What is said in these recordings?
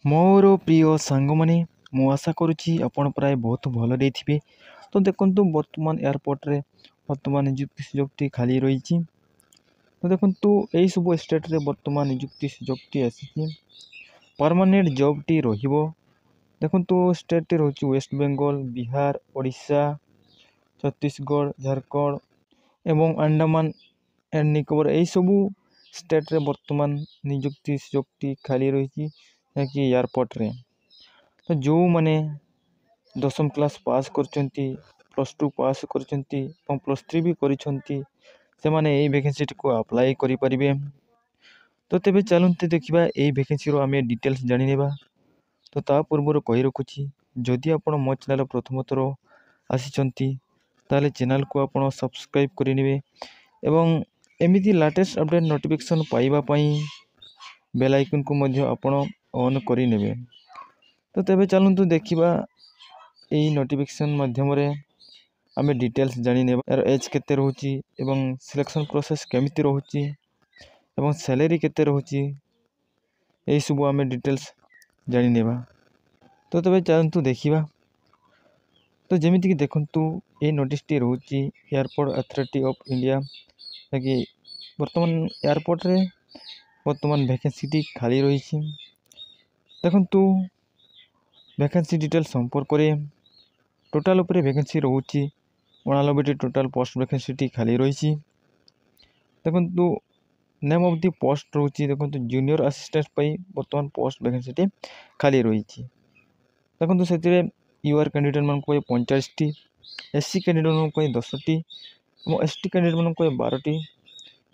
ମୋର ପ୍ରିୟ ସାଙ୍ଗମାନେ, ମୁଁ ଆଶା କରୁଛି ଆପଣ ପ୍ରାୟ ବହୁତ ଭଲରେ ଥିବେ। ତ ଦେଖନ୍ତୁ, ବର୍ତ୍ତମାନ ଏୟାରପୋର୍ଟରେ ନିଯୁକ୍ତି ସୁଯୋଗଟି ଖାଲି ରହିଛି। ତ ଦେଖନ୍ତୁ, ଏହିସବୁ ଷ୍ଟେଟ୍ରେ ବର୍ତ୍ତମାନ ନିଯୁକ୍ତି ସୁଯୋଗଟି ଆସିଛି। ପରମାନେଣ୍ଟ ଜବ୍ଟି ରହିବ। ଦେଖନ୍ତୁ, ଷ୍ଟେଟ୍ଟି ରହୁଛି ୱେଷ୍ଟ ବେଙ୍ଗଲ, ବିହାର, ଓଡ଼ିଶା, ଛତିଶଗଡ଼, ଝାଡ଼ଖଣ୍ଡ ଏବଂ ଆଣ୍ଡାମାନ ଆଣ୍ଡ ନିକୋବର। ଏହିସବୁ ଷ୍ଟେଟ୍ରେ ବର୍ତ୍ତମାନ ନିଯୁକ୍ତି ସୁଯୋଗଟି ଖାଲି ରହିଛି, ଯାହାକି ଏୟାରପୋର୍ଟରେ। ତ ଯେଉଁମାନେ 10ମ କ୍ଲାସ୍ ପାସ୍ କରିଛନ୍ତି, +2 ପାସ୍ କରିଛନ୍ତି ଏବଂ +3 ବି କରିଛନ୍ତି, ସେମାନେ ଏହି ଭ୍ୟାକେନ୍ସିଟିକୁ ଆପ୍ଲାଏ କରିପାରିବେ। ତ ତେବେ ଚାଲନ୍ତୁ ଦେଖିବା ଏହି ଭ୍ୟାକେନ୍ସିର ଆମେ ଡିଟେଲ୍ସ ଜାଣିନେବା। ତ ତା ପୂର୍ବରୁ କହି ରଖୁଛି, ଯଦି ଆପଣ ମୋ ଚ୍ୟାନେଲ୍ ପ୍ରଥମ ଥର ଆସିଛନ୍ତି ତାହେଲେ ଚ୍ୟାନେଲ୍କୁ ଆପଣ ସବସ୍କ୍ରାଇବ୍ କରିନେବେ ଏବଂ ଏମିତି ଲାଟେଷ୍ଟ ଅପଡ଼େଟ୍ ନୋଟିଫିକେସନ୍ ପାଇବା ପାଇଁ ବେଲ୍ ଆଇକନ୍କୁ ମଧ୍ୟ ଆପଣ ଅନ୍ କରିନେବେ। ତ ତେବେ ଚାଲନ୍ତୁ ଦେଖିବା ଏହି ନୋଟିଫିକେସନ୍ ମାଧ୍ୟମରେ ଆମେ ଡିଟେଲ୍ସ ଜାଣିନେବା। ଏହାର ଏଜ୍ କେତେ ରହୁଛି ଏବଂ ସିଲେକ୍ସନ୍ ପ୍ରୋସେସ୍ କେମିତି ରହୁଛି ଏବଂ ସ୍ୟାଲେରୀ କେତେ ରହୁଛି, ଏହିସବୁ ଆମେ ଡିଟେଲ୍ସ ଜାଣିନେବା। ତ ତେବେ ଚାଲନ୍ତୁ ଦେଖିବା। ତ ଯେମିତିକି ଦେଖନ୍ତୁ, ଏହି ନୋଟିସ୍ଟି ରହୁଛି ଏୟାରପୋର୍ଟ ଅଥରିଟି ଅଫ୍ ଇଣ୍ଡିଆ, ଯାହାକି ବର୍ତ୍ତମାନ ଏୟାରପୋର୍ଟରେ ଭ୍ୟାକେନ୍ସିଟି ଖାଲି ରହିଛି। ଦେଖନ୍ତୁ, ଭ୍ୟାକେନ୍ସି ଡିଟେଲ୍ ସମ୍ପର୍କରେ ଟୋଟାଲ୍ ଉପରେ ଭ୍ୟାକେନ୍ସି ରହୁଛି 89ଟି ଟୋଟାଲ୍ ପୋଷ୍ଟ ଭ୍ୟାକେନ୍ସିଟି ଖାଲି ରହିଛି। ଦେଖନ୍ତୁ, ନେମ୍ ଅଫ୍ ଦି ପୋଷ୍ଟ ରହୁଛି, ଦେଖନ୍ତୁ ଜୁନିୟର ଆସିଷ୍ଟାଣ୍ଟ ପାଇଁ ବର୍ତ୍ତମାନ ପୋଷ୍ଟ ଭ୍ୟାକେନ୍ସିଟି ଖାଲି ରହିଛି। ଦେଖନ୍ତୁ, ସେଥିରେ ୟୁଆର୍ କ୍ୟାଣ୍ଡିଡେଟ୍ମାନଙ୍କ ପାଇଁ 45ଟି, SC କ୍ୟାଣ୍ଡିଡେଟ୍ମାନଙ୍କ ପାଇଁ 10ଟି ଏବଂ ST କ୍ୟାଣ୍ଡିଡେଟ୍ମାନଙ୍କ ପାଇଁ 12ଟି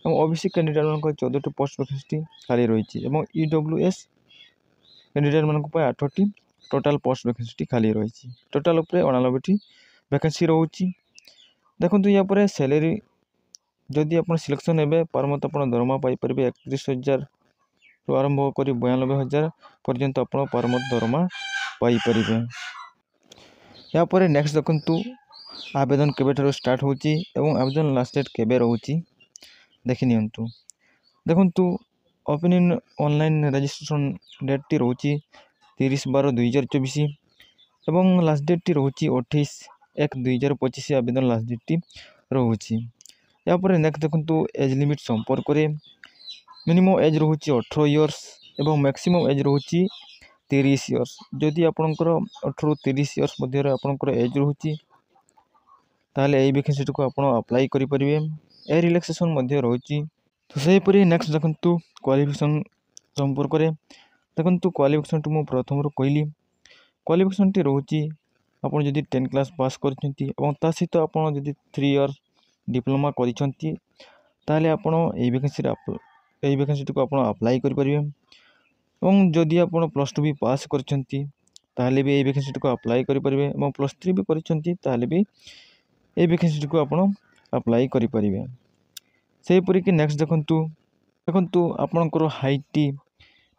ଏବଂ OBC କ୍ୟାଣ୍ଡିଡେଟ୍ମାନଙ୍କ ପାଇଁ 14ଟି ପୋଷ୍ଟ ଭ୍ୟାକେନ୍ସିଟି ଖାଲି ରହିଛି ଏବଂ EWS କ୍ୟାଣ୍ଡିଡେଟ୍ମାନଙ୍କ ପାଇଁ 8ଟି ଟୋଟାଲ୍ ପୋଷ୍ଟ ଭ୍ୟାକେନ୍ସିଟି ଖାଲି ରହିଛି। ଟୋଟାଲ୍ ଉପରେ 89ଟି ଭ୍ୟାକେନ୍ସି ରହୁଛି। ଦେଖନ୍ତୁ, ୟା ପରେ ସ୍ୟାଲେରୀ, ଯଦି ଆପଣ ସିଲେକ୍ସନ୍ ହେବେ ପାର ମନ୍ଥ ଆପଣ ଦରମା ପାଇପାରିବେ 31,000ରୁ ଆରମ୍ଭ କରି 92,000 ପର୍ଯ୍ୟନ୍ତ ଆପଣ ପାର ମନ୍ଥ ଦରମା ପାଇପାରିବେ। ଏହାପରେ ନେକ୍ସଟ ଦେଖନ୍ତୁ, ଆବେଦନ କେବେଠାରୁ ଷ୍ଟାର୍ଟ ହେଉଛି ଏବଂ ଆବେଦନ ଲାଷ୍ଟ ଡେଟ୍ କେବେ ରହୁଛି ଦେଖିନିଅନ୍ତୁ। ଦେଖନ୍ତୁ, ଓପନିଂ ଅନଲାଇନ୍ ରେଜିଷ୍ଟ୍ରେସନ୍ ଡେଟ୍ଟି ରହୁଛି 30/12/2024 ଏବଂ ଲାଷ୍ଟ ଡେଟ୍ଟି ରହୁଛି 28/1/2025। ଆବେଦନ ଲାଷ୍ଟ ଡେଟ୍ଟି ରହୁଛି। ଏହାପରେ ନେକ୍ସଟ ଦେଖନ୍ତୁ, ଏଜ୍ ଲିମିଟ୍ ସମ୍ପର୍କରେ ମିନିମମ୍ ଏଜ୍ ରହୁଛି 18 ଇୟର୍ସ ଏବଂ ମ୍ୟାକ୍ସିମମ୍ ଏଜ୍ ରହୁଛି 30 ଇୟର୍ସ। ଯଦି ଆପଣଙ୍କର 18ରୁ 30 ଇୟର୍ସ ମଧ୍ୟରେ ଆପଣଙ୍କର ଏଜ୍ ରହୁଛି ତାହେଲେ ଏହି ଭ୍ୟାକେନ୍ସିଟିକୁ ଆପଣ ଆପ୍ଲାଏ କରିପାରିବେ। ଏ ରିଲାକ୍ସେସନ୍ ମଧ୍ୟ ରହୁଛି। ତ ସେହିପରି ନେକ୍ସଟ ଦେଖନ୍ତୁ, କ୍ୱାଲିଫିକେସନ୍ ସମ୍ପର୍କରେ। ଦେଖନ୍ତୁ, କ୍ୱାଲିଫିକେସନ୍ଟି ମୁଁ ପ୍ରଥମରୁ କହିଲି। କ୍ୱାଲିଫିକେସନ୍ଟି ରହୁଛି, ଆପଣ ଯଦି 10 କ୍ଲାସ୍ ପାସ୍ କରିଛନ୍ତି ଏବଂ ତା ସହିତ ଆପଣ ଯଦି 3 ଇୟର୍ସ ଡିପ୍ଲୋମା କରିଛନ୍ତି ତାହେଲେ ଆପଣ ଏହି ଭ୍ୟାକେନ୍ସିଟିକୁ ଆପଣ ଆପ୍ଲାଏ କରିପାରିବେ। ଏବଂ ଯଦି ଆପଣ +2 ବି ପାସ୍ କରିଛନ୍ତି ତାହେଲେ ବି ଏହି ଭ୍ୟାକେନ୍ସିଟିକୁ ଆପ୍ଲାଏ କରିପାରିବେ ଏବଂ +3 ବି କରିଛନ୍ତି ତାହେଲେ ବି ଏହି ଭ୍ୟାକେନ୍ସିଟିକୁ ଆପଣ ଆପ୍ଲାଏ କରିପାରିବେ। ସେହିପରିକି ନେକ୍ସଟ ଦେଖନ୍ତୁ, ଆପଣଙ୍କର ହାଇଟ୍ଟି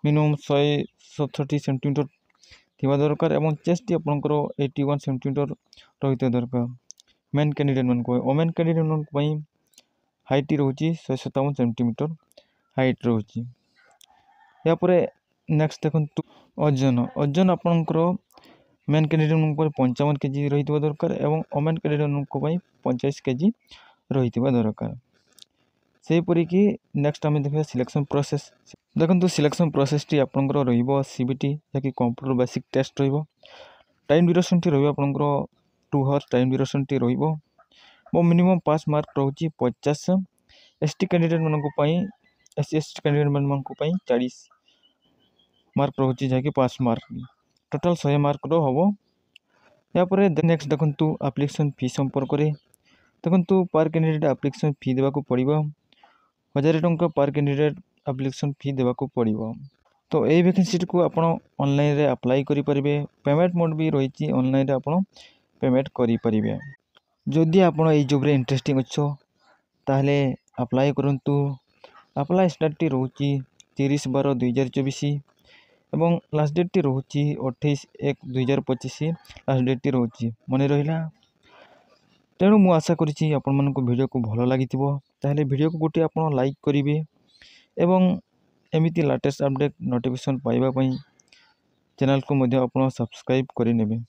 ମିନିମମ୍ 167 ସେଣ୍ଟିମିଟର ଥିବା ଦରକାର ଏବଂ ଚେଷ୍ଟଟି ଆପଣଙ୍କର 81 ସେଣ୍ଟିମିଟର ରହିଥିବା ଦରକାର। ମେନ୍ କ୍ୟାଣ୍ଡିଡେଟ୍ମାନଙ୍କ ପାଇଁ। ଓମେନ୍ କ୍ୟାଣ୍ଡିଡେଟ୍ମାନଙ୍କ ପାଇଁ ହାଇଟ୍ଟି ରହୁଛି 157 ସେଣ୍ଟିମିଟର ହାଇଟ୍ ରହୁଛି। ଏହାପରେ ନେକ୍ସଟ ଦେଖନ୍ତୁ, ଓଜନ ଆପଣଙ୍କର ମେନ୍ କ୍ୟାଣ୍ଡିଡେଟ୍ମାନଙ୍କ ପାଇଁ 55 କେଜି ରହିଥିବା ଦରକାର ଏବଂ ଓମେନ୍ କ୍ୟାଣ୍ଡିଡେଟ୍ମାନଙ୍କ ପାଇଁ 85 କେଜି ରହିଥିବା ଦରକାର। ସେହିପରିକି ନେକ୍ସଟ ଆମେ ଦେଖିବା ସିଲେକ୍ସନ୍ ପ୍ରୋସେସ୍। ଦେଖନ୍ତୁ, ସିଲେକ୍ସନ୍ ପ୍ରୋସେସ୍ଟି ଆପଣଙ୍କର ରହିବ CBT, ଯାହାକି କମ୍ପ୍ୟୁଟର ବେସିକ୍ ଟେଷ୍ଟ ରହିବ। ଟାଇମ୍ ଡ୍ୟୁରେସନ୍ଟି ରହିବ ଆପଣଙ୍କର 2 ଆୱାର୍ସ ଟାଇମ୍ ଡ୍ୟୁରେସନ୍ଟି ରହିବ ଏବଂ ମିନିମମ୍ ପାସ୍ ମାର୍କ ରହୁଛି 50। ST କ୍ୟାଣ୍ଡିଡେଟ୍ମାନଙ୍କ ପାଇଁ SC/ST କ୍ୟାଣ୍ଡିଡେଟ୍ମାନଙ୍କ ପାଇଁ 40 ମାର୍କ ରହୁଛି, ଯାହାକି ପାସ୍ ମାର୍କ। ଟୋଟାଲ୍ 100 ମାର୍କର ହେବ। ଏହାପରେ ନେକ୍ସଟ ଦେଖନ୍ତୁ, ଆପ୍ଲିକେସନ୍ ଫି ସମ୍ପର୍କରେ। ଦେଖନ୍ତୁ, ପାର୍ କ୍ୟାଣ୍ଡିଡେଟ୍ ଆପ୍ଲିକେସନ୍ ଫି ଦେବାକୁ ପଡ଼ିବ 1000 ଟଙ୍କା ପାର୍ କ୍ୟାଣ୍ଡିଡେଟ୍ ଆପ୍ଲିକେସନ୍ ଫି ଦେବାକୁ ପଡ଼ିବ। ତ ଏହି ଭ୍ୟାକେନ୍ସିଟିକୁ ଆପଣ ଅନଲାଇନ୍ରେ ଆପ୍ଲାଏ କରିପାରିବେ। ପେମେଣ୍ଟ ମୋଡ୍ ବି ରହିଛି, ଅନଲାଇନ୍ରେ ଆପଣ ପେମେଣ୍ଟ କରିପାରିବେ। ଯଦି ଆପଣ ଏହି ଜବ୍ରେ ଇଣ୍ଟରେଷ୍ଟିଂ ଅଛ ତାହେଲେ ଆପ୍ଲାଏ କରନ୍ତୁ। ଆପ୍ଲାଏ ଷ୍ଟାର୍ଟଟି ରହୁଛି 30/12/2024 ଏବଂ ଲାଷ୍ଟ ଡେଟ୍ଟି ରହୁଛି 28/1/2025। ଲାଷ୍ଟ ଡେଟ୍ଟି ରହୁଛି, ମନେ ରହିଲା। ତେଣୁ ମୁଁ ଆଶା କରିଛି ଆପଣମାନଙ୍କୁ ଭିଡ଼ିଓକୁ ଭଲ ଲାଗିଥିବ। ତାହେଲେ ଭିଡ଼ିଓକୁ ଗୋଟିଏ ଆପଣ ଲାଇକ୍ କରିବେ ଏବଂ ଏମିତି ଲାଟେଷ୍ଟ ଅପଡ଼େଟ୍ ନୋଟିଫିକେସନ୍ ପାଇବା ପାଇଁ ଚ୍ୟାନେଲକୁ ମଧ୍ୟ ଆପଣ ସବସ୍କ୍ରାଇବ୍ କରିନେବେ।